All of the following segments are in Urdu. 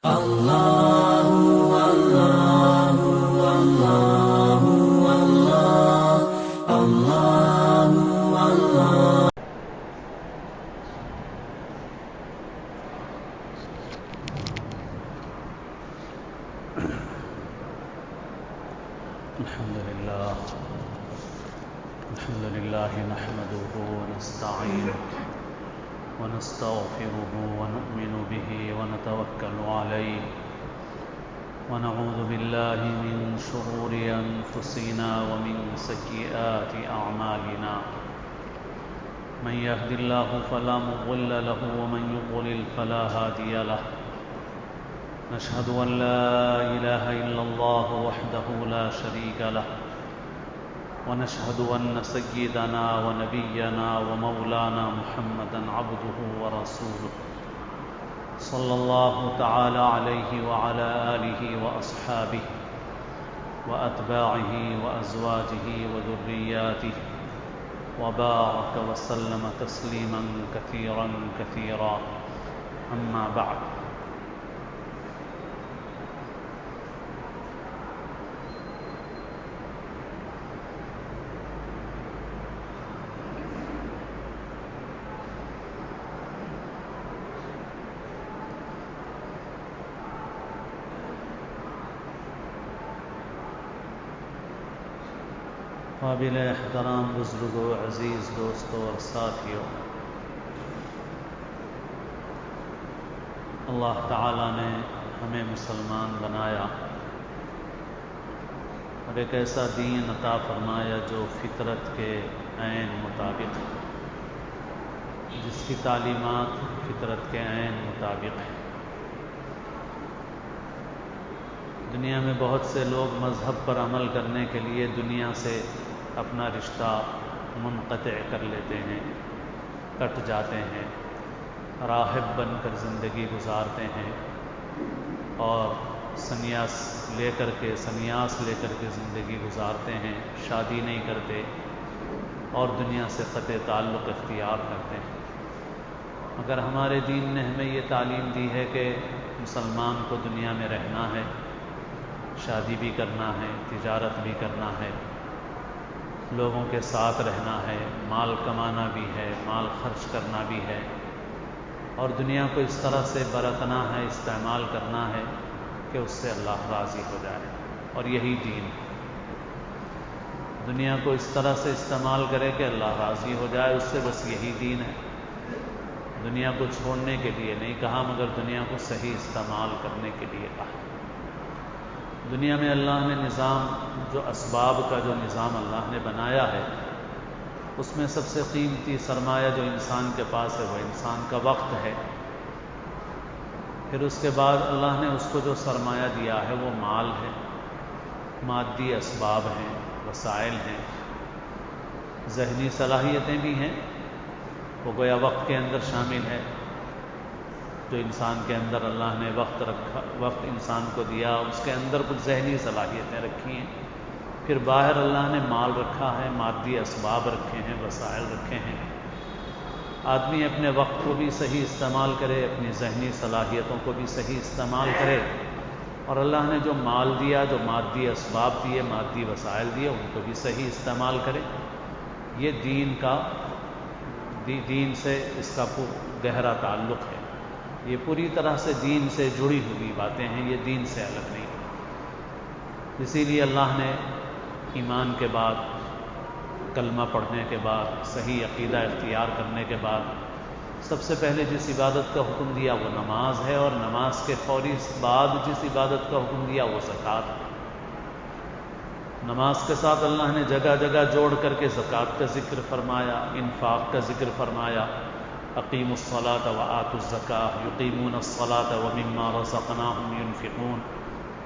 الحمد لله نحمده ونستعينه ونستغفره ونؤمن به ونتوكل عليه ونعوذ بالله من شرور أنفسنا ومن سيئات أعمالنا من يهد الله فلا مضل له ومن يضلل فلا هادي له نشهد أن لا إله إلا الله وحده لا شريك له ونشهد أن سيدنا ونبينا ومولانا محمدا عبده ورسوله صلى الله تعالى عليه وعلى آله وأصحابه وأتباعه وأزواجه وذرياته وبارك وسلم تسليما كثيرا كثيرا أما بعد. قابل احترام بزرگوں، عزیز دوستوں اور ساتھیوں، اللہ تعالیٰ نے ہمیں مسلمان بنایا اور ایک ایسا دین عطا فرمایا جو فطرت کے عین مطابق، جس کی تعلیمات فطرت کے عین مطابق ہیں۔ دنیا میں بہت سے لوگ مذہب پر عمل کرنے کے لیے دنیا سے اپنا رشتہ منقطع کر لیتے ہیں، کٹ جاتے ہیں، راہب بن کر زندگی گزارتے ہیں اور سنیاس لے کر کے زندگی گزارتے ہیں، شادی نہیں کرتے اور دنیا سے قطع تعلق اختیار کرتے ہیں۔ مگر ہمارے دین نے ہمیں یہ تعلیم دی ہے کہ مسلمان کو دنیا میں رہنا ہے، شادی بھی کرنا ہے، تجارت بھی کرنا ہے، لوگوں کے ساتھ رہنا ہے، مال کمانا بھی ہے، مال خرچ کرنا بھی ہے، اور دنیا کو اس طرح سے برتنا ہے، استعمال کرنا ہے کہ اس سے اللہ راضی ہو جائے۔ اور یہی دین، دنیا کو اس طرح سے استعمال کرے کہ اللہ راضی ہو جائے، اس سے بس یہی دین ہے۔ دنیا کو چھوڑنے کے لیے نہیں کہا، مگر دنیا کو صحیح استعمال کرنے کے لیے کہا۔ دنیا میں اللہ نے نظام، جو اسباب کا جو نظام اللہ نے بنایا ہے، اس میں سب سے قیمتی سرمایہ جو انسان کے پاس ہے وہ انسان کا وقت ہے۔ پھر اس کے بعد اللہ نے اس کو جو سرمایہ دیا ہے وہ مال ہے، مادی اسباب ہیں، وسائل ہیں، ذہنی صلاحیتیں بھی ہیں، وہ گویا وقت کے اندر شامل ہے۔ جو انسان کے اندر اللہ نے وقت انسان کو دیا، اس کے اندر کچھ ذہنی صلاحیتیں رکھی ہیں۔ پھر باہر اللہ نے مال رکھا ہے، مادی اسباب رکھے ہیں، وسائل رکھے ہیں۔ آدمی اپنے وقت کو بھی صحیح استعمال کرے، اپنی ذہنی صلاحیتوں کو بھی صحیح استعمال کرے، اور اللہ نے جو مال دیا، جو مادی اسباب دیے، مادی وسائل دیے، ان کو بھی صحیح استعمال کرے۔ یہ دین سے اس کا گہرا تعلق ہے۔ یہ پوری طرح سے دین سے جڑی ہوئی باتیں ہیں، یہ دین سے الگ نہیں۔ اسی لیے اللہ نے ایمان کے بعد، کلمہ پڑھنے کے بعد، صحیح عقیدہ اختیار کرنے کے بعد سب سے پہلے جس عبادت کا حکم دیا وہ نماز ہے، اور نماز کے فوری بعد جس عبادت کا حکم دیا وہ زکوٰۃ ہے۔ نماز کے ساتھ اللہ نے جگہ جگہ جوڑ کر کے زکوٰۃ کا ذکر فرمایا، انفاق کا ذکر فرمایا۔ اقیموا الصلاۃ وآتوا الزکاۃ یقیمون الصلاۃ ومما رزقناہم ینفقون۔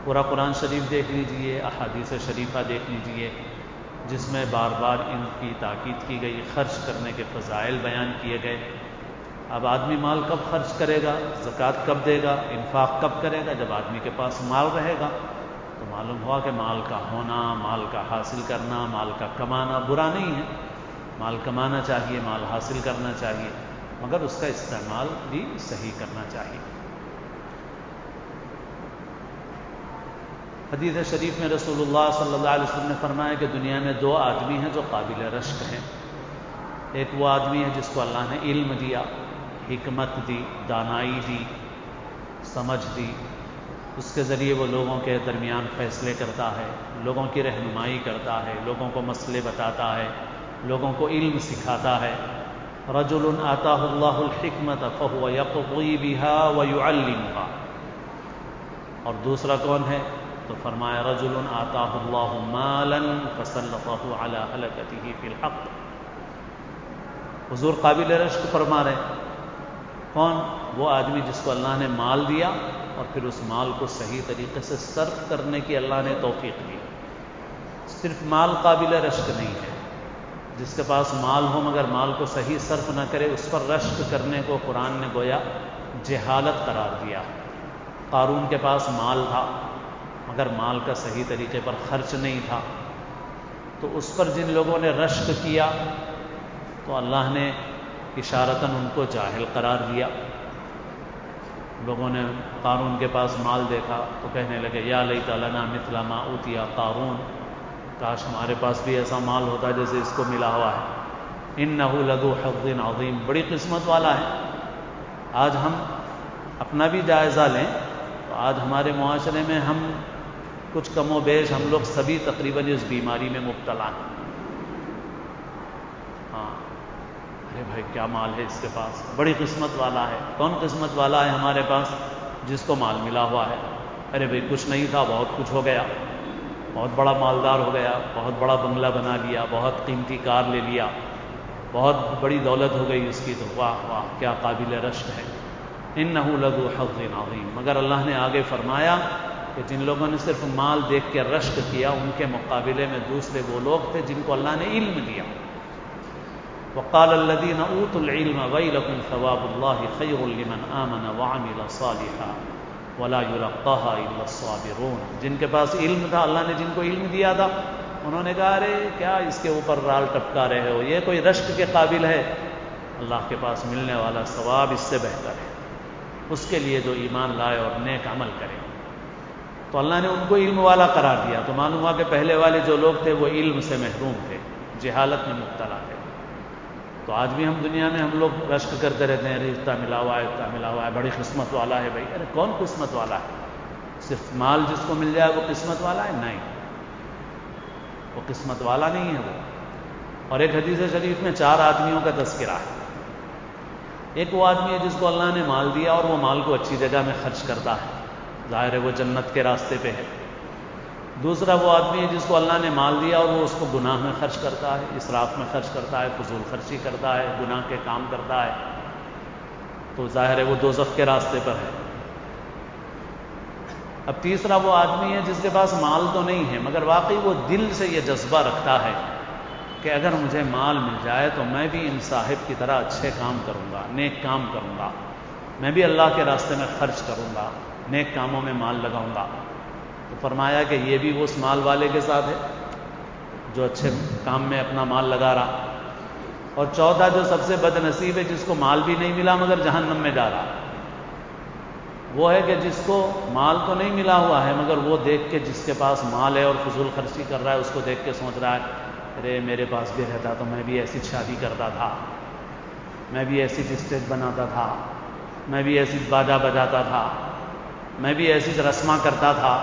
پورا قرآن شریف دیکھ لیجئے، احادیث شریفہ دیکھ لیجئے، جس میں بار بار ان کی تاکید کی گئی، خرچ کرنے کے فضائل بیان کیے گئے۔ اب آدمی مال کب خرچ کرے گا، زکوٰۃ کب دے گا، انفاق کب کرے گا؟ جب آدمی کے پاس مال رہے گا۔ تو معلوم ہوا کہ مال کا ہونا، مال کا حاصل کرنا، مال کا کمانا برا نہیں ہے۔ مال کمانا چاہیے، مال حاصل کرنا چاہیے، مگر اس کا استعمال بھی صحیح کرنا چاہیے۔ حدیث شریف میں رسول اللہ صلی اللہ علیہ وسلم نے فرمایا کہ دنیا میں دو آدمی ہیں جو قابل رشک ہیں. ایک وہ آدمی ہے جس کو اللہ نے علم دیا، حکمت دی، دانائی دی، سمجھ دی، اس کے ذریعے وہ لوگوں کے درمیان فیصلے کرتا ہے، لوگوں کی رہنمائی کرتا ہے، لوگوں کو مسئلے بتاتا ہے، لوگوں کو علم سکھاتا ہے. رجل آتاہ اللہ الحکمت فہو یقضی بہا ویعلمہا. اور دوسرا کون ہے؟ تو فرمایا رجل آتاہ اللہ مالا فسلطہ علی ہلکتہ فی الحق. حضور قابل رشک فرما رہے ہیں. کون؟ وہ آدمی جس کو اللہ نے مال دیا اور پھر اس مال کو صحیح طریقے سے صرف کرنے کی اللہ نے توفیق دی. صرف مال قابل رشک نہیں ہے. جس کے پاس مال ہو مگر مال کو صحیح صرف نہ کرے، اس پر رشک کرنے کو قرآن نے گویا جہالت قرار دیا. قارون کے پاس مال تھا مگر مال کا صحیح طریقے پر خرچ نہیں تھا، تو اس پر جن لوگوں نے رشک کیا تو اللہ نے اشارتاً ان کو جاہل قرار دیا. لوگوں نے قارون کے پاس مال دیکھا تو کہنے لگے یا لیت لنا مثل ما اوتی قارون، کاش ہمارے پاس بھی ایسا مال ہوتا جیسے اس کو ملا ہوا ہے. انہ لذو حظ عظیم، بڑی قسمت والا ہے. آج ہم اپنا بھی جائزہ لیں تو آج ہمارے معاشرے میں ہم کچھ کم و بیش ہم لوگ سبھی تقریباً اس بیماری میں مبتلا ہیں. ہاں، ارے بھائی کیا مال ہے اس کے پاس، بڑی قسمت والا ہے. کون قسمت والا ہے ہمارے پاس؟ جس کو مال ملا ہوا ہے. ارے بھائی کچھ نہیں تھا، بہت کچھ ہو گیا، بہت بڑا مالدار ہو گیا، بہت بڑا بنگلہ بنا لیا، بہت قیمتی کار لے لیا، بہت بڑی دولت ہو گئی اس کی، تو واہ واہ کیا قابل رشک ہے. انہ لذو حظ عظیم. مگر اللہ نے آگے فرمایا کہ جن لوگوں نے صرف مال دیکھ کے رشک کیا ان کے مقابلے میں دوسرے وہ لوگ تھے جن کو اللہ نے علم دیا. وقال الذين اوتوا العلم ويلكم ثواب الله خير لمن آمن وعمل صالحا ولا يلقاها الا الصابرون. جن کے پاس علم تھا، اللہ نے جن کو علم دیا تھا، انہوں نے کہا ارے کیا اس کے اوپر رال ٹپکا رہے ہو، یہ کوئی رشک کے قابل ہے؟ اللہ کے پاس ملنے والا ثواب اس سے بہتر ہے اس کے لیے جو ایمان لائے اور نیک عمل کرے. تو اللہ نے ان کو علم والا قرار دیا. تو معلوم ہوا کہ پہلے والے جو لوگ تھے وہ علم سے محروم تھے، جہالت میں مبتلا تھے. تو آج بھی ہم دنیا میں ہم لوگ رشک کرتے رہتے ہیں، اتنا ملا ہوا ہے، اتنا ملا ہوا ہے، بڑی قسمت والا ہے. بھائی ارے کون قسمت والا ہے؟ صرف مال جس کو مل جائے وہ قسمت والا ہے؟ نہیں، وہ قسمت والا نہیں ہے وہ. اور ایک حدیث شریف میں 4 آدمیوں کا تذکرہ ہے. ایک وہ آدمی ہے جس کو اللہ نے مال دیا اور وہ مال کو اچھی جگہ میں خرچ کرتا ہے، ظاہر ہے وہ جنت کے راستے پہ ہے. دوسرا وہ آدمی ہے جس کو اللہ نے مال دیا اور وہ اس کو گناہ میں خرچ کرتا ہے، اسراف میں خرچ کرتا ہے، فضول خرچی کرتا ہے، گناہ کے کام کرتا ہے، تو ظاہر ہے وہ دوزخ کے راستے پر ہے. اب تیسرا وہ آدمی ہے جس کے پاس مال تو نہیں ہے مگر واقعی وہ دل سے یہ جذبہ رکھتا ہے کہ اگر مجھے مال مل جائے تو میں بھی ان صاحب کی طرح اچھے کام کروں گا، نیک کام کروں گا، میں بھی اللہ کے راستے میں خرچ کروں گا، نیک کاموں میں مال لگاؤں گا. تو فرمایا کہ یہ بھی اس مال والے کے ساتھ ہے جو اچھے کام میں اپنا مال لگا رہا. اور چوتھا جو سب سے بد نصیب ہے جس کو مال بھی نہیں ملا مگر جہنم میں جا رہا، وہ ہے کہ جس کو مال تو نہیں ملا ہوا ہے مگر وہ دیکھ کے جس کے پاس مال ہے اور فضول خرچی کر رہا ہے اس کو دیکھ کے سوچ رہا ہے ارے میرے پاس بھی رہتا تو میں بھی ایسی شادی کرتا تھا، میں بھی ایسی اسٹیج بناتا تھا، میں بھی ایسی باجا بجاتا تھا، میں بھی ایسی رسماں کرتا تھا.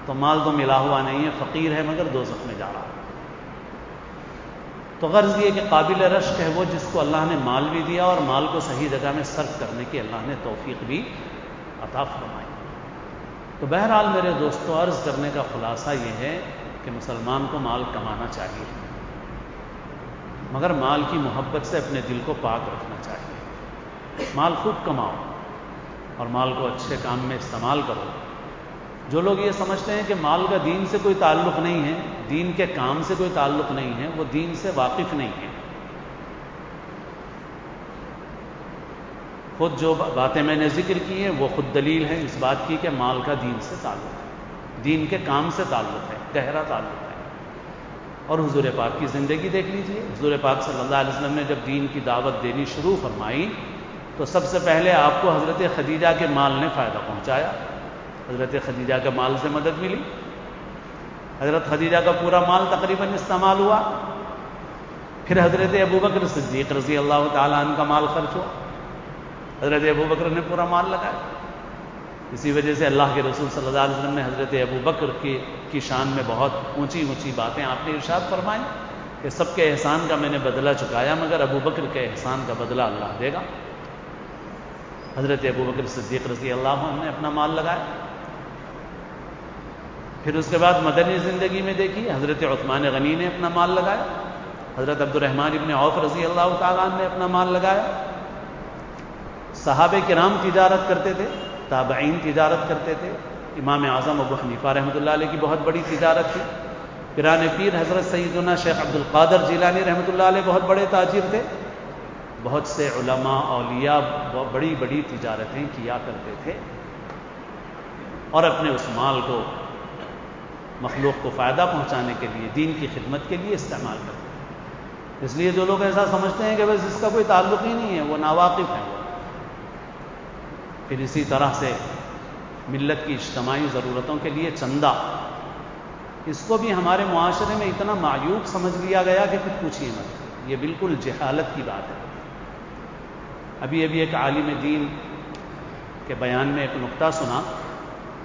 تو مال تو ملا ہوا نہیں ہے، فقیر ہے مگر دوزخ میں جا رہا. تو غرض یہ کہ قابل رشک ہے وہ جس کو اللہ نے مال بھی دیا اور مال کو صحیح جگہ میں صرف کرنے کی اللہ نے توفیق بھی عطا فرمائی. تو بہرحال میرے دوستو، عرض کرنے کا خلاصہ یہ ہے کہ مسلمان کو مال کمانا چاہیے مگر مال کی محبت سے اپنے دل کو پاک رکھنا چاہیے. مال خوب کماؤ اور مال کو اچھے کام میں استعمال کرو. جو لوگ یہ سمجھتے ہیں کہ مال کا دین سے کوئی تعلق نہیں ہے، دین کے کام سے کوئی تعلق نہیں ہے، وہ دین سے واقف نہیں ہے. خود جو باتیں میں نے ذکر کی ہیں وہ خود دلیل ہے اس بات کی کہ مال کا دین سے تعلق ہے، دین کے کام سے تعلق ہے، گہرا تعلق ہے. اور حضور پاک کی زندگی دیکھ لیجیے. حضور پاک صلی اللہ علیہ وسلم نے جب دین کی دعوت دینی شروع فرمائی تو سب سے پہلے آپ کو حضرت خدیجہ کے مال نے فائدہ پہنچایا. حضرت خدیجہ کے مال سے مدد ملی. حضرت خدیجہ کا پورا مال تقریباً استعمال ہوا. پھر حضرت ابوبکر صدیق رضی اللہ تعالیٰ عنہ کا مال خرچ ہوا. حضرت ابوبکر نے پورا مال لگایا. اسی وجہ سے اللہ کے رسول صلی اللہ علیہ وسلم نے حضرت ابوبکر کی شان میں بہت اونچی اونچی باتیں آپ نے ارشاد فرمائیں کہ سب کے احسان کا میں نے بدلہ چکایا مگر ابوبکر کے احسان کا بدلہ اللہ دے گا. حضرت ابوبکر صدیق رضی اللہ عنہ نے اپنا مال لگایا. پھر اس کے بعد مدنی زندگی میں دیکھیے حضرت عثمان غنی نے اپنا مال لگایا. حضرت عبد الرحمن ابن عوف رضی اللہ تعالیٰ عنہ نے اپنا مال لگایا. صحابہ کرام تجارت کرتے تھے, تابعین تجارت کرتے تھے. امام اعظم ابو حنیفہ رحمۃ اللہ علیہ کی بہت بڑی تجارت تھی. پیران پیر حضرت سیدنا شیخ عبد القادر جیلانی رحمۃ اللہ علیہ بہت بڑے تاجر تھے. بہت سے علماء اولیاء بڑی بڑی تجارتیں کیا کرتے تھے اور اپنے اس مال کو مخلوق کو فائدہ پہنچانے کے لیے, دین کی خدمت کے لیے استعمال کرتے ہیں. اس لیے جو لوگ ایسا سمجھتے ہیں کہ بس اس کا کوئی تعلق ہی نہیں ہے, وہ ناواقف ہیں. پھر اسی طرح سے ملت کی اجتماعی ضرورتوں کے لیے چندہ, اس کو بھی ہمارے معاشرے میں اتنا معیوب سمجھ لیا گیا کہ کچھ پوچھیے مت. یہ بالکل جہالت کی بات ہے. ابھی ایک عالم دین کے بیان میں ایک نقطہ سنا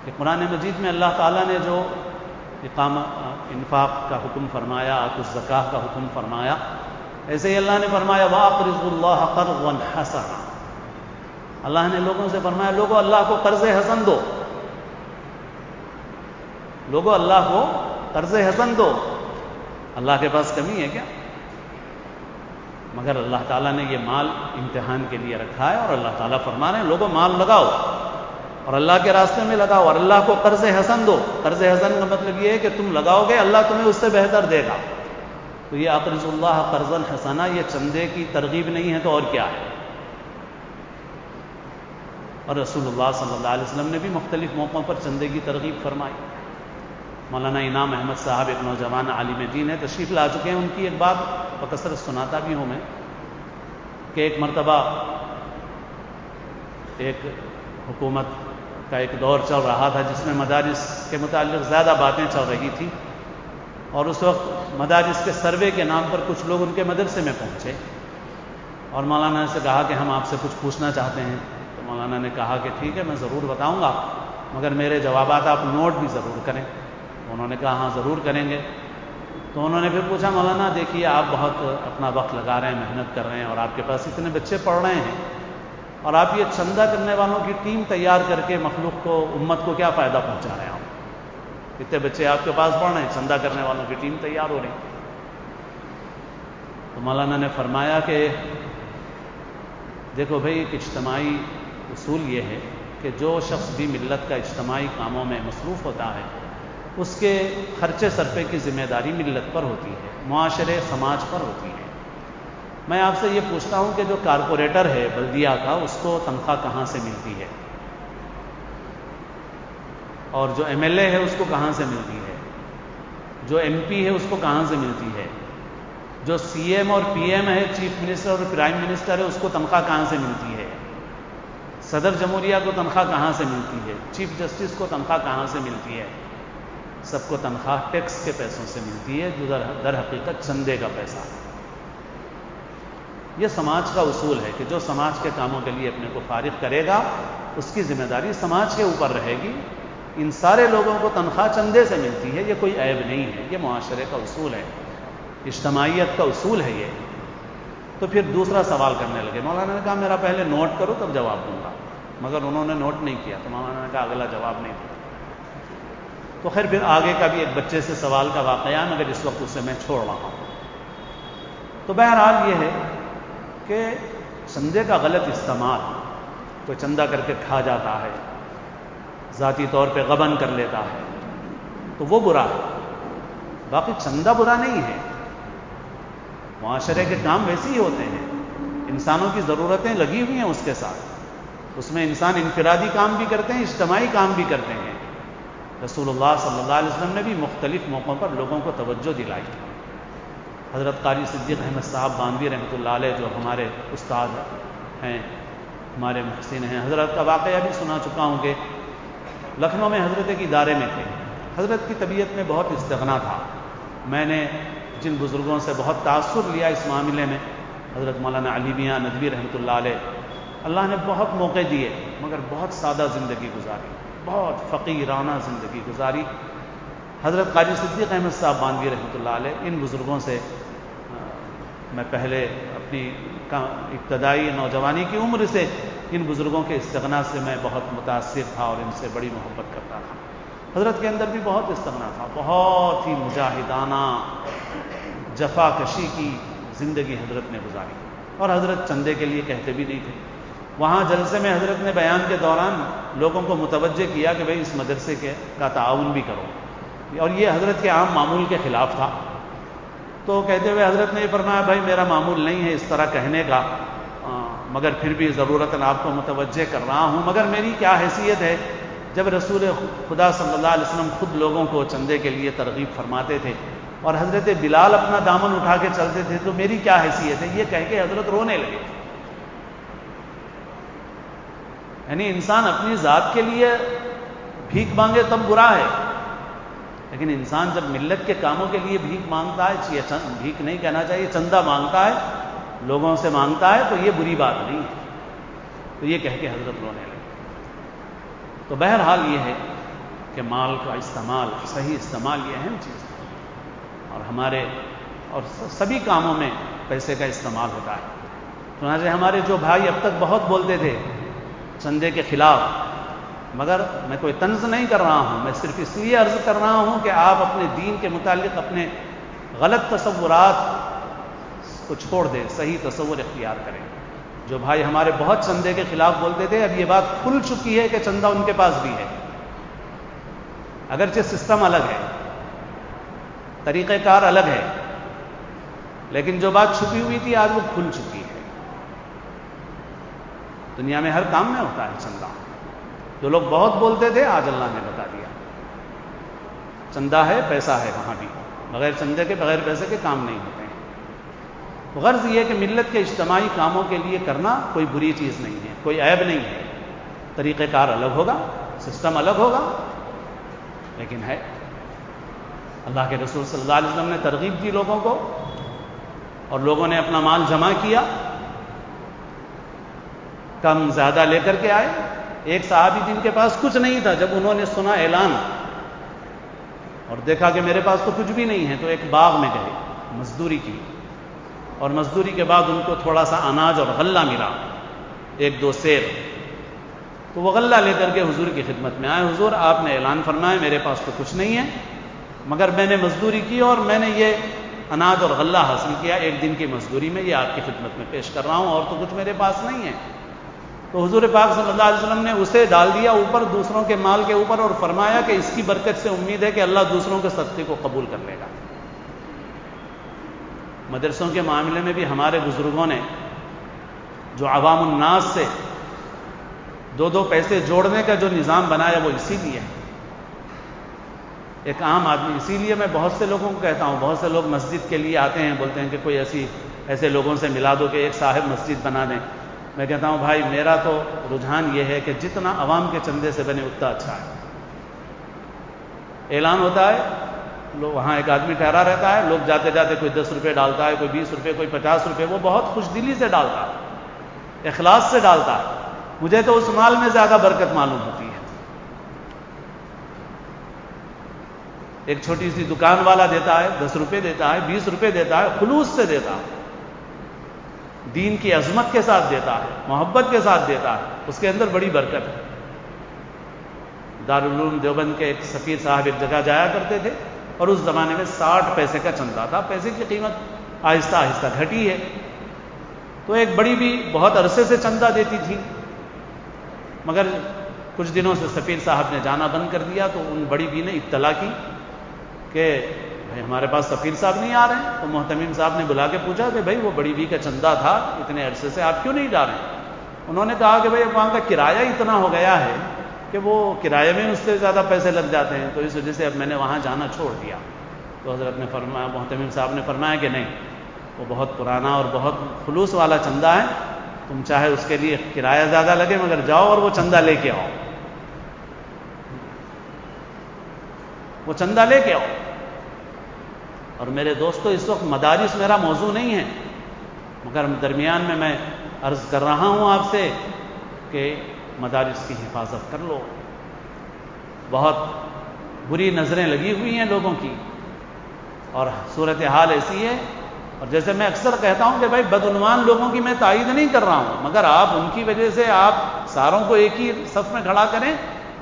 کہ قرآن مجید میں اللہ تعالیٰ نے جو انفاق کا حکم فرمایا, الزکاۃ کا حکم فرمایا, ایسے ہی اللہ نے فرمایا وَأَقْرِضُوا اللَّهَ قَرْضًا حَسَنًا. اللہ نے لوگوں سے فرمایا لوگوں اللہ کو قرض حسن دو, لوگوں اللہ کو قرض حسن دو. اللہ کے پاس کمی ہے کیا؟ مگر اللہ تعالیٰ نے یہ مال امتحان کے لیے رکھا ہے اور اللہ تعالیٰ فرما رہے ہیں لوگوں مال لگاؤ اور اللہ کے راستے میں لگاؤ اور اللہ کو قرض حسن دو. قرض حسن کا مطلب یہ ہے کہ تم لگاؤ گے اللہ تمہیں اس سے بہتر دے گا. تو یہ اقرضوا اللہ قرضا حسنا یہ چندے کی ترغیب نہیں ہے تو اور کیا ہے؟ اور رسول اللہ صلی اللہ علیہ وسلم نے بھی مختلف موقعوں پر چندے کی ترغیب فرمائی. مولانا انعام احمد صاحب ایک نوجوان عالم دین ہے, تشریف لا چکے ہیں. ان کی ایک بات بکثرت سناتا بھی ہوں میں کہ ایک مرتبہ ایک حکومت کا ایک دور چل رہا تھا جس میں مدارس کے متعلق زیادہ باتیں چل رہی تھیں اور اس وقت مدارس کے سروے کے نام پر کچھ لوگ ان کے مدرسے میں پہنچے اور مولانا سے کہا کہ ہم آپ سے کچھ پوچھنا چاہتے ہیں. تو مولانا نے کہا کہ ٹھیک ہے میں ضرور بتاؤں گا مگر میرے جوابات آپ نوٹ بھی ضرور کریں. انہوں نے کہا ہاں ضرور کریں گے. تو انہوں نے پھر پوچھا مولانا دیکھیے آپ بہت اپنا وقت لگا رہے ہیں, محنت کر رہے ہیں اور آپ کے پاس اتنے بچے پڑھ رہے ہیں اور آپ یہ چندہ کرنے والوں کی ٹیم تیار کر کے مخلوق کو, امت کو کیا فائدہ پہنچا رہے ہیں آپ؟ اتنے بچے آپ کے پاس پڑھ رہے ہیں, چندہ کرنے والوں کی ٹیم تیار ہو رہی. تو مولانا نے فرمایا کہ دیکھو بھائی ایک اجتماعی اصول یہ ہے کہ جو شخص بھی ملت کا اجتماعی کاموں میں مصروف ہوتا ہے اس کے خرچے صرفے کی ذمہ داری ملت پر ہوتی ہے, معاشرے سماج پر ہوتی ہے. میں آپ سے یہ پوچھتا ہوں کہ جو کارپوریٹر ہے بلدیہ کا اس کو تنخواہ کہاں سے ملتی ہے اور جو ایم ایل اے ہے اس کو کہاں سے ملتی ہے, جو ایم پی ہے اس کو کہاں سے ملتی ہے, جو سی ایم اور پی ایم ہے چیف منسٹر اور پرائم منسٹر ہے اس کو تنخواہ کہاں سے ملتی ہے, صدر جمہوریہ کو تنخواہ کہاں سے ملتی ہے, چیف جسٹس کو تنخواہ کہاں سے ملتی ہے؟ سب کو تنخواہ ٹیکس کے پیسوں سے ملتی ہے جو در حقیقت چندے کا پیسہ ہے. یہ سماج کا اصول ہے کہ جو سماج کے کاموں کے لیے اپنے کو فارغ کرے گا اس کی ذمہ داری سماج کے اوپر رہے گی. ان سارے لوگوں کو تنخواہ چندے سے ملتی ہے, یہ کوئی عیب نہیں ہے, یہ معاشرے کا اصول ہے, اجتماعیت کا اصول ہے یہ. تو پھر دوسرا سوال کرنے لگے. مولانا نے کہا میرا پہلے نوٹ کرو تب جواب دوں گا, مگر انہوں نے نوٹ نہیں کیا تو مولانا نے کہا اگلا جواب نہیں دوں. تو خیر پھر آگے کا بھی ایک بچے سے سوال کا واقعہ ہے مگر اس وقت اسے میں چھوڑ رہا ہوں. تو بہرحال یہ ہے کہ چندے کا غلط استعمال, کوئی چندہ کر کے کھا جاتا ہے, ذاتی طور پہ غبن کر لیتا ہے تو وہ برا ہے. باقی چندہ برا نہیں ہے, معاشرے کے کام ویسے ہی ہوتے ہیں, انسانوں کی ضرورتیں لگی ہوئی ہیں اس کے ساتھ, اس میں انسان انفرادی کام بھی کرتے ہیں, اجتماعی کام بھی کرتے ہیں. رسول اللہ صلی اللہ علیہ وسلم نے بھی مختلف موقعوں پر لوگوں کو توجہ دلائی. حضرت قاری صدیق احمد صاحب باندی رحمۃ اللہ علیہ جو ہمارے استاد ہیں, ہمارے محسن ہیں, حضرت کا واقعہ بھی سنا چکا ہوں کہ لکھنؤ میں حضرت کی دارے میں تھے حضرت کی طبیعت میں بہت استغنا تھا. میں نے جن بزرگوں سے بہت تاثر لیا اس معاملے میں، حضرت مولانا علی میاں ندوی رحمۃ اللہ علیہ، اللہ نے بہت موقع دیے مگر بہت سادہ زندگی گزاری، بہت فقیرانہ زندگی گزاری. حضرت قاضی صدیق احمد صاحب بانوی رحمۃ اللہ علیہ، ان بزرگوں سے میں پہلے اپنی ابتدائی نوجوانی کی عمر سے ان بزرگوں کے استغنا سے میں بہت متاثر تھا اور ان سے بڑی محبت کرتا تھا. حضرت کے اندر بھی بہت استغنا تھا، بہت ہی مجاہدانہ جفا کشی کی زندگی حضرت نے گزاری، اور حضرت چندے کے لیے کہتے بھی نہیں تھے. وہاں جلسے میں حضرت نے بیان کے دوران لوگوں کو متوجہ کیا کہ بھئی اس مدرسے کا تعاون بھی کرو، اور یہ حضرت کے عام معمول کے خلاف تھا. تو کہتے ہوئے حضرت نے یہ فرمایا بھائی میرا معمول نہیں ہے اس طرح کہنے کا، مگر پھر بھی ضرورتاً آپ کو متوجہ کر رہا ہوں. مگر میری کیا حیثیت ہے، جب رسول خدا صلی اللہ علیہ وسلم خود لوگوں کو چندے کے لیے ترغیب فرماتے تھے اور حضرت بلال اپنا دامن اٹھا کے چلتے تھے، تو میری کیا حیثیت ہے. یہ کہہ کے حضرت رونے لگے. یعنی انسان اپنی ذات کے لیے بھیک مانگے تب برا ہے، لیکن انسان جب ملت کے کاموں کے لیے بھیک مانگتا ہے، بھیک نہیں کہنا چاہیے، چندہ مانگتا ہے، لوگوں سے مانگتا ہے، تو یہ بری بات نہیں ہے. تو یہ کہہ کے حضرت رونے لگے. تو بہرحال یہ ہے کہ مال کا استعمال، صحیح استعمال یہ اہم چیز ہے، اور ہمارے اور سبھی کاموں میں پیسے کا استعمال ہوتا ہے. چنانچہ ہمارے جو بھائی اب تک بہت بولتے تھے چندے کے خلاف، مگر میں کوئی طنز نہیں کر رہا ہوں، میں صرف اس لیے عرض کر رہا ہوں کہ آپ اپنے دین کے متعلق اپنے غلط تصورات کو چھوڑ دیں، صحیح تصور اختیار کریں. جو بھائی ہمارے بہت چندے کے خلاف بولتے تھے، اب یہ بات کھل چکی ہے کہ چندہ ان کے پاس بھی ہے، اگرچہ سسٹم الگ ہے، طریقہ کار الگ ہے، لیکن جو بات چھپی ہوئی تھی آج وہ کھل چکی ہے. دنیا میں ہر کام میں ہوتا ہے چندہ. جو لوگ بہت بولتے تھے آج اللہ نے بتا دیا چندہ ہے، پیسہ ہے، وہاں بھی بغیر چندے کے، بغیر پیسے کے کام نہیں ہوتے ہیں. غرض یہ کہ ملت کے اجتماعی کاموں کے لیے کرنا کوئی بری چیز نہیں ہے، کوئی عیب نہیں ہے. طریقہ کار الگ ہوگا، سسٹم الگ ہوگا، لیکن ہے. اللہ کے رسول صلی اللہ علیہ وسلم نے ترغیب دی لوگوں کو، اور لوگوں نے اپنا مال جمع کیا، کم زیادہ لے کر کے آئے. ایک صحابی جن کے پاس کچھ نہیں تھا، جب انہوں نے سنا اعلان اور دیکھا کہ میرے پاس تو کچھ بھی نہیں ہے، تو ایک باغ میں گئے، مزدوری کی، اور مزدوری کے بعد ان کو تھوڑا سا اناج اور غلہ ملا، 1-2 سیر. تو وہ غلہ لے کر کے حضور کی خدمت میں آئے. حضور آپ نے اعلان فرمایا میرے پاس تو کچھ نہیں ہے، مگر میں نے مزدوری کی اور میں نے یہ اناج اور غلہ حاصل کیا 1 دن کی مزدوری میں، یہ آپ کی خدمت میں پیش کر رہا ہوں، اور تو کچھ میرے پاس نہیں ہے. تو حضور پاک صلی اللہ علیہ وسلم نے اسے ڈال دیا اوپر، دوسروں کے مال کے اوپر، اور فرمایا کہ اس کی برکت سے امید ہے کہ اللہ دوسروں کے صدقے کو قبول کر لے گا. مدرسوں کے معاملے میں بھی ہمارے بزرگوں نے جو عوام الناس سے 2 پیسے جوڑنے کا جو نظام بنایا، وہ اسی لیے ہے. ایک عام آدمی، اسی لیے میں بہت سے لوگوں کو کہتا ہوں، بہت سے لوگ مسجد کے لیے آتے ہیں، بولتے ہیں کہ کوئی ایسے لوگوں سے ملا دو کہ ایک صاحب مسجد بنا دیں. میں کہتا ہوں بھائی میرا تو رجحان یہ ہے کہ جتنا عوام کے چندے سے بنے اتنا اچھا ہے. اعلان ہوتا ہے، وہاں ایک آدمی ٹھہرا رہتا ہے، لوگ جاتے جاتے کوئی 10 روپے ڈالتا ہے، کوئی 20 روپے، کوئی 50 روپے، وہ بہت خوش دلی سے ڈالتا ہے، اخلاص سے ڈالتا ہے. مجھے تو اس مال میں زیادہ برکت معلوم ہوتی ہے. ایک چھوٹی سی دکان والا دیتا ہے، 10 روپے دیتا ہے، 20 روپے دیتا ہے، خلوص سے دیتا ہے، دین کی عظمت کے ساتھ دیتا ہے، محبت کے ساتھ دیتا ہے، اس کے اندر بڑی برکت ہے. دارالعلوم دیوبند کے ایک سفیر صاحب ایک جگہ جایا کرتے تھے، اور اس زمانے میں 60 پیسے کا چندہ تھا. پیسے کی قیمت آہستہ آہستہ گھٹی ہے. تو ایک بڑی بھی بہت عرصے سے چندہ دیتی تھی، مگر کچھ دنوں سے سفیر صاحب نے جانا بند کر دیا. تو ان بڑی بھی نے اطلاع کی کہ بھائی ہمارے پاس سفیر صاحب نہیں آ رہے ہیں. تو محتمم صاحب نے بلا کے پوچھا کہ بھائی وہ بڑی بھی کا چندہ تھا، اتنے عرصے سے آپ کیوں نہیں جا رہے ہیں؟ انہوں نے کہا کہ بھائی وہاں کا کرایہ اتنا ہو گیا ہے کہ وہ کرایے میں اس سے زیادہ پیسے لگ جاتے ہیں، تو اس وجہ سے اب میں نے وہاں جانا چھوڑ دیا. تو حضرت نے فرمایا، محتمم صاحب نے فرمایا کہ نہیں، وہ بہت پرانا اور بہت خلوص والا چندہ ہے، تم چاہے اس کے لیے کرایہ زیادہ لگے مگر جاؤ اور وہ چندہ لے کے آؤ. وہ چندہ لے کے آؤ۔ اور میرے دوستو، اس وقت مدارس میرا موضوع نہیں ہے، مگر درمیان میں عرض کر رہا ہوں آپ سے کہ مدارس کی حفاظت کر لو۔ بہت بری نظریں لگی ہوئی ہیں لوگوں کی، اور صورتحال ایسی ہے، اور جیسے میں اکثر کہتا ہوں کہ بھائی بدعنوان لوگوں کی میں تائید نہیں کر رہا ہوں، مگر آپ ان کی وجہ سے آپ ساروں کو ایک ہی صف میں کھڑا کریں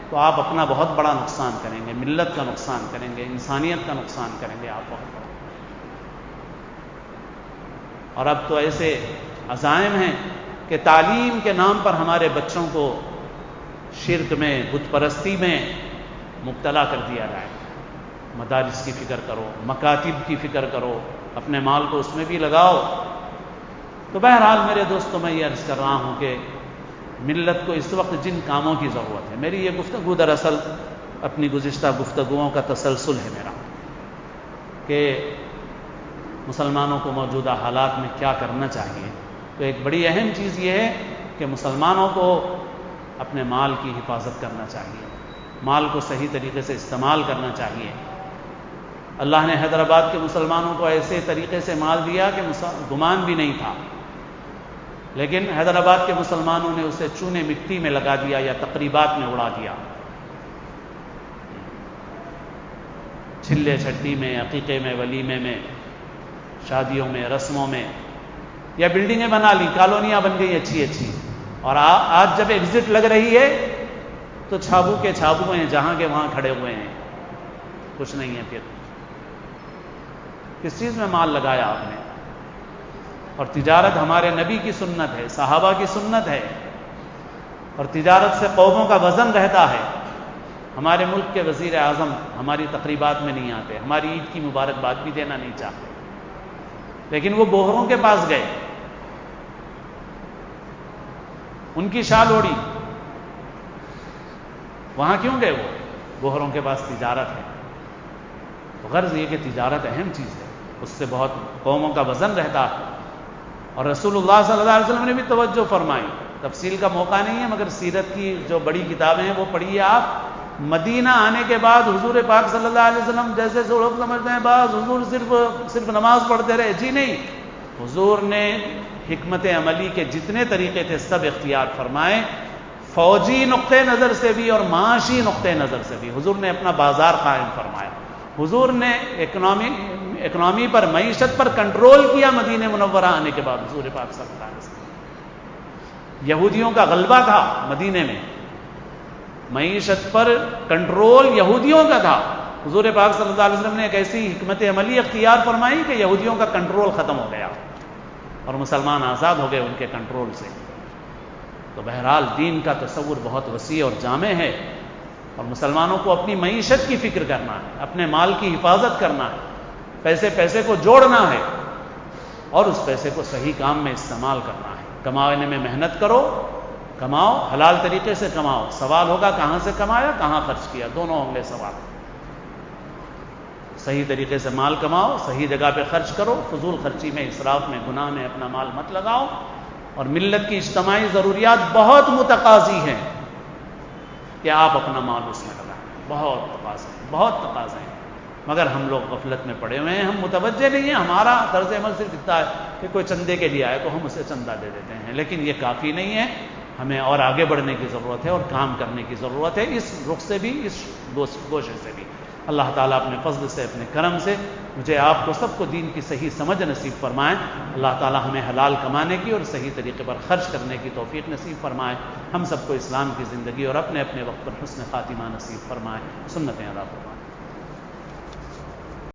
تو آپ اپنا بہت بڑا نقصان کریں گے، ملت کا نقصان کریں گے، انسانیت کا نقصان کریں گے آپ بہت بڑا۔ اور اب تو ایسے عزائم ہیں کہ تعلیم کے نام پر ہمارے بچوں کو شرک میں، بت پرستی میں مبتلا کر دیا جائے۔ مدارس کی فکر کرو، مکاتب کی فکر کرو، اپنے مال کو اس میں بھی لگاؤ۔ تو بہرحال میرے دوستوں، میں یہ عرض کر رہا ہوں کہ ملت کو اس وقت جن کاموں کی ضرورت ہے، میری یہ گفتگو دراصل اپنی گزشتہ گفتگوؤں کا تسلسل ہے میرا، کہ مسلمانوں کو موجودہ حالات میں کیا کرنا چاہیے۔ تو ایک بڑی اہم چیز یہ ہے کہ مسلمانوں کو اپنے مال کی حفاظت کرنا چاہیے، مال کو صحیح طریقے سے استعمال کرنا چاہیے۔ اللہ نے حیدرآباد کے مسلمانوں کو ایسے طریقے سے مال دیا کہ گمان بھی نہیں تھا، لیکن حیدرآباد کے مسلمانوں نے اسے چونے مٹی میں لگا دیا یا تقریبات میں اڑا دیا، چھلے چھٹی میں، عقیقے میں، ولیمے میں، شادیوں میں، رسموں میں، یا بلڈنگیں بنا لی، کالونیاں بن گئی اچھی اچھی، اور آج جب ایگزٹ لگ رہی ہے تو چھابو کے چھابو ہیں، جہاں کے وہاں کھڑے ہوئے ہیں، کچھ نہیں ہے۔ پھر کس چیز میں مال لگایا آپ نے؟ اور تجارت ہمارے نبی کی سنت ہے، صحابہ کی سنت ہے، اور تجارت سے قوموں کا وزن رہتا ہے۔ ہمارے ملک کے وزیر اعظم ہماری تقریبات میں نہیں آتے، ہماری عید کی مبارکباد بھی دینا نہیں چاہتے، لیکن وہ بوہروں کے پاس گئے، ان کی شال اوڑی۔ وہاں کیوں گئے؟ وہ بوہروں کے پاس تجارت ہے۔ غرض یہ کہ تجارت اہم چیز ہے، اس سے بہت قوموں کا وزن رہتا ہے، اور رسول اللہ صلی اللہ علیہ وسلم نے بھی توجہ فرمائی۔ تفصیل کا موقع نہیں ہے، مگر سیرت کی جو بڑی کتابیں ہیں وہ پڑھیے آپ۔ مدینہ آنے کے بعد حضور پاک صلی اللہ علیہ وسلم، جیسے لوگ سمجھتے ہیں بعض حضور صرف نماز پڑھتے رہے، جی نہیں، حضور نے حکمت عملی کے جتنے طریقے تھے سب اختیار فرمائے، فوجی نقطۂ نظر سے بھی اور معاشی نقطۂ نظر سے بھی حضور نے اپنا بازار قائم فرمایا۔ حضور نے اکنامی پر، معیشت پر کنٹرول کیا مدینہ منورہ آنے کے بعد حضور پاک صلی اللہ علیہ وسلم۔ یہودیوں کا غلبہ تھا مدینے میں، معیشت پر کنٹرول یہودیوں کا تھا، حضور پاک صلی اللہ علیہ وسلم نے ایک ایسی حکمت عملی اختیار فرمائی کہ یہودیوں کا کنٹرول ختم ہو گیا اور مسلمان آزاد ہو گئے ان کے کنٹرول سے۔ تو بہرحال دین کا تصور بہت وسیع اور جامع ہے، اور مسلمانوں کو اپنی معیشت کی فکر کرنا ہے، اپنے مال کی حفاظت کرنا ہے، پیسے کو جوڑنا ہے، اور اس پیسے کو صحیح کام میں استعمال کرنا ہے۔ کمانے میں محنت کرو، کماؤ، حلال طریقے سے کماؤ۔ سوال ہوگا کہاں سے کمایا، کہاں خرچ کیا، دونوں ہوں گے سوال۔ صحیح طریقے سے مال کماؤ، صحیح جگہ پہ خرچ کرو، فضول خرچی میں، اسراف میں، گناہ میں اپنا مال مت لگاؤ۔ اور ملت کی اجتماعی ضروریات بہت متقاضی ہیں کہ آپ اپنا مال اس میں لگائیں، بہت تقاضے ہیں، مگر ہم لوگ غفلت میں پڑے ہوئے ہیں، ہم متوجہ نہیں ہیں۔ ہمارا طرز عمل صرف اتنا ہے کہ کوئی چندے کے لیے آئے تو ہم اسے چندہ دے دیتے ہیں، لیکن یہ کافی نہیں ہے، ہمیں اور آگے بڑھنے کی ضرورت ہے اور کام کرنے کی ضرورت ہے، اس رخ سے بھی، اس گوشے سے بھی۔ اللہ تعالیٰ اپنے فضل سے، اپنے کرم سے مجھے آپ کو سب کو دین کی صحیح سمجھ نصیب فرمائیں۔ اللہ تعالیٰ ہمیں حلال کمانے کی اور صحیح طریقے پر خرچ کرنے کی توفیق نصیب فرمائے۔ ہم سب کو اسلام کی زندگی اور اپنے اپنے وقت پر حسن خاتمہ نصیب فرمائے۔ سنتیں ادا فرمائے۔